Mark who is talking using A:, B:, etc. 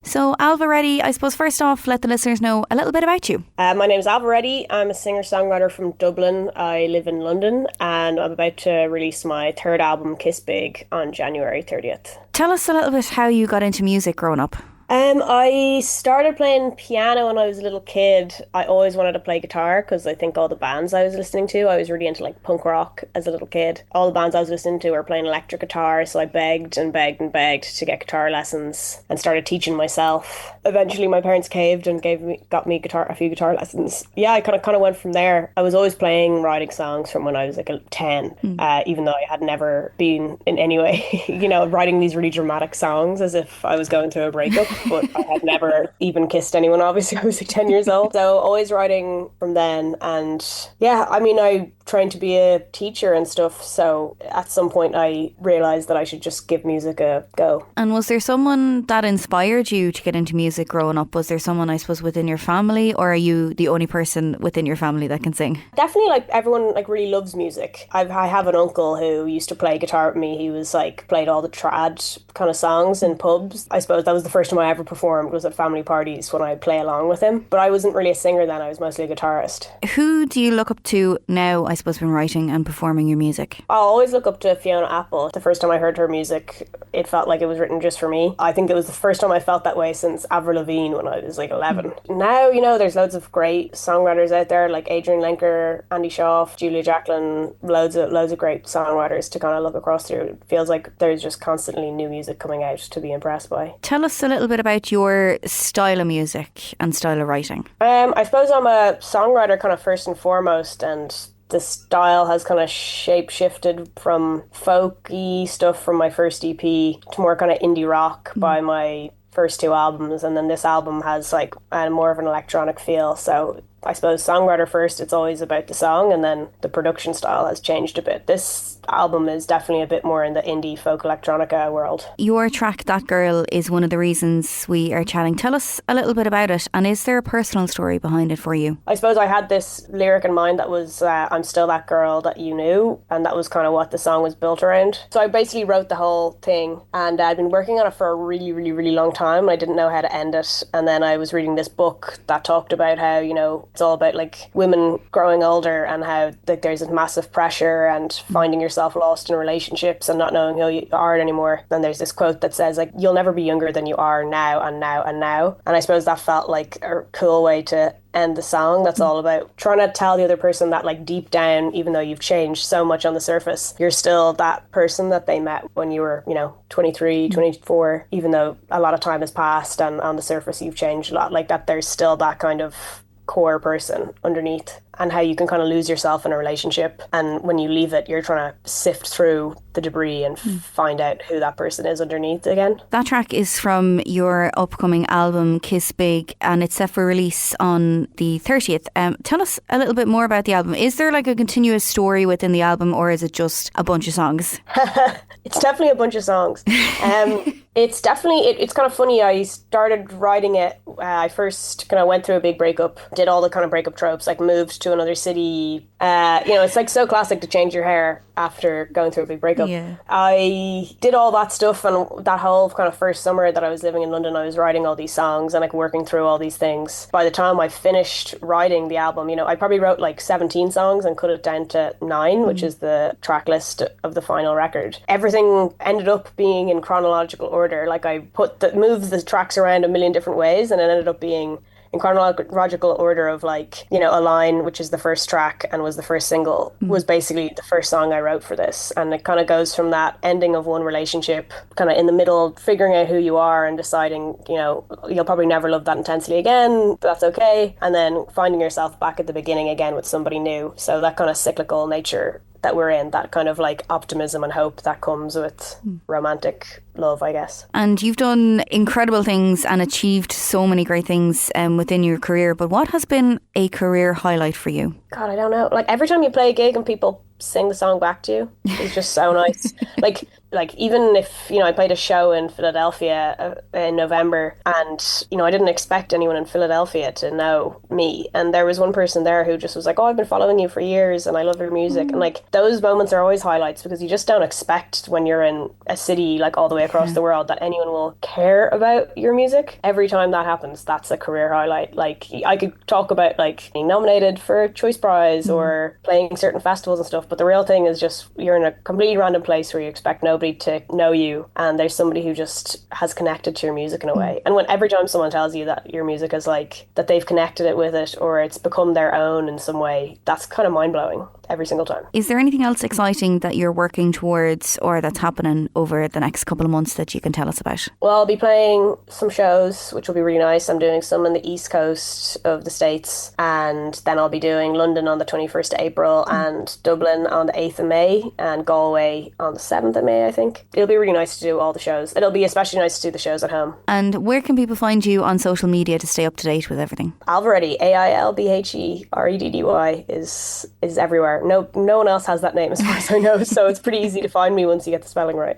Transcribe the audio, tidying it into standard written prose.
A: So Ailbhe Reddy, I suppose first off, let the listeners know a little bit about you.
B: My name is Ailbhe Reddy. I'm a singer-songwriter from Dublin. I live in London and I'm about to release my third album, Kiss Big, on January 30th.
A: Tell us a little bit how you got into music growing up.
B: I started playing piano when I was a little kid. I always wanted to play guitar because I think all the bands I was listening to, I was really into like punk rock as a little kid. All the bands I was listening to were playing electric guitar, so I begged and begged and begged to get guitar lessons and started teaching myself. Eventually my parents caved and got me a few guitar lessons. Yeah, I kind of went from there. I was always writing songs from when I was like 10, even though I had never been in any way, writing these really dramatic songs as if I was going through a breakup. But I had never even kissed anyone, obviously. I was like 10 years old. So always writing from then. And yeah, I trained to be a teacher and stuff. So at some point I realized that I should just give music a go.
A: And was there someone that inspired you to get into music growing up? Was there someone, I suppose, within your family, or are you the only person within your family that can sing?
B: Definitely, like everyone really loves music. I have an uncle who used to play guitar with me. He was played all the trad kind of songs in pubs. I suppose that was the first time I ever performed, was at family parties when I'd play along with him. But I wasn't really a singer then, I was mostly a guitarist.
A: Who do you look up to now, I suppose, when writing and performing your music?
B: I'll always look up to Fiona Apple. The first time I heard her music, it felt like it was written just for me. I think it was the first time I felt that way since Avril Lavigne when I was 11. Now, there's loads of great songwriters out there like Adrian Lenker, Andy Schaaf, Julia Jacklin, loads of great songwriters to kind of look across through. It feels like there's just constantly new music coming out to be impressed by.
A: Tell us a little bit about your style of music and style of writing.
B: I suppose I'm a songwriter kind of first and foremost, and the style has kind of shape-shifted from folky stuff from my first EP to more kind of indie rock by my first two albums, and then this album has more of an electronic feel. So I suppose songwriter first, it's always about the song, and then the production style has changed a bit. This album is definitely a bit more in the indie folk electronica world.
A: Your track, That Girl, is one of the reasons we are chatting. Tell us a little bit about it, and is there a personal story behind it for you?
B: I suppose I had this lyric in mind that was, I'm still that girl that you knew, and that was kind of what the song was built around. So I basically wrote the whole thing, and I'd been working on it for a really, really, really long time. I didn't know how to end it, and then I was reading this book that talked about how, it's all about women growing older and how there's this massive pressure and finding yourself lost in relationships and not knowing who you are anymore. Then there's this quote that says you'll never be younger than you are now and now and now. And I suppose that felt like a cool way to end the song. That's all about trying to tell the other person that deep down, even though you've changed so much on the surface, you're still that person that they met when you were 23, 24, even though a lot of time has passed and on the surface you've changed a lot. That there's still that kind of core person underneath, and how you can kind of lose yourself in a relationship, and when you leave it you're trying to sift through the debris and find out who that person is underneath again.
A: That track is from your upcoming album Kiss Big, and it's set for release on the 30th. Tell us a little bit more about the album. Is there a continuous story within the album, or is it just a bunch of songs?
B: It's definitely a bunch of songs. It's definitely, it's kind of funny. I started writing it. I first kind of went through a big breakup, did all the kind of breakup tropes, moved to another city. It's so classic to change your hair after going through a big breakup.
A: Yeah.
B: I did all that stuff, and that whole kind of first summer that I was living in London, I was writing all these songs and working through all these things. By the time I finished writing the album, I probably wrote 17 songs and cut it down to 9, which is the track list of the final record. Everything ended up being in chronological order. I moved the tracks around a million different ways, and it ended up being in chronological order of A Line, which is the first track and was the first single, was basically the first song I wrote for this. And it kind of goes from that ending of one relationship, kind of in the middle, figuring out who you are and deciding, you'll probably never love that intensely again, but that's okay. And then finding yourself back at the beginning again with somebody new. So that kind of cyclical nature that we're in, that kind of optimism and hope that comes with romantic love, I guess.
A: And you've done incredible things and achieved so many great things within your career, but what has been a career highlight for you?
B: God, I don't know. Every time you play a gig and people sing the song back to you, it's just so nice. like, even if, I played a show in Philadelphia in November, and, I didn't expect anyone in Philadelphia to know me. And there was one person there who just was like, oh, I've been following you for years and I love your music. And like, those moments are always highlights because you just don't expect when you're in a city like all the way across the world that anyone will care about your music. Every time that happens, that's a career highlight. Like, I could talk about like being nominated for a Choice Prize or playing certain festivals and stuff, but the real thing is just you're in a completely random place where you expect nobody to know you, and there's somebody who just has connected to your music in a way. And when every time someone tells you that your music is like that they've connected it with it or it's become their own in some way, that's kind of mind-blowing every single time.
A: Is there anything else exciting that you're working towards or that's happening over the next couple of months that you can tell us about?
B: Well, I'll be playing some shows, which will be really nice. I'm doing some in the east coast of the States, and then I'll be doing London on the 21st of April and Dublin on the 8th of May and Galway on the 7th of May, I think. It'll be really nice to do all the shows. It'll be especially nice to do the shows at home.
A: And where can people find you on social media to stay up to date with everything?
B: Ailbhe Reddy, Ailbhe is everywhere. No one else has that name as far as I know, so it's pretty easy to find me once you get the spelling right.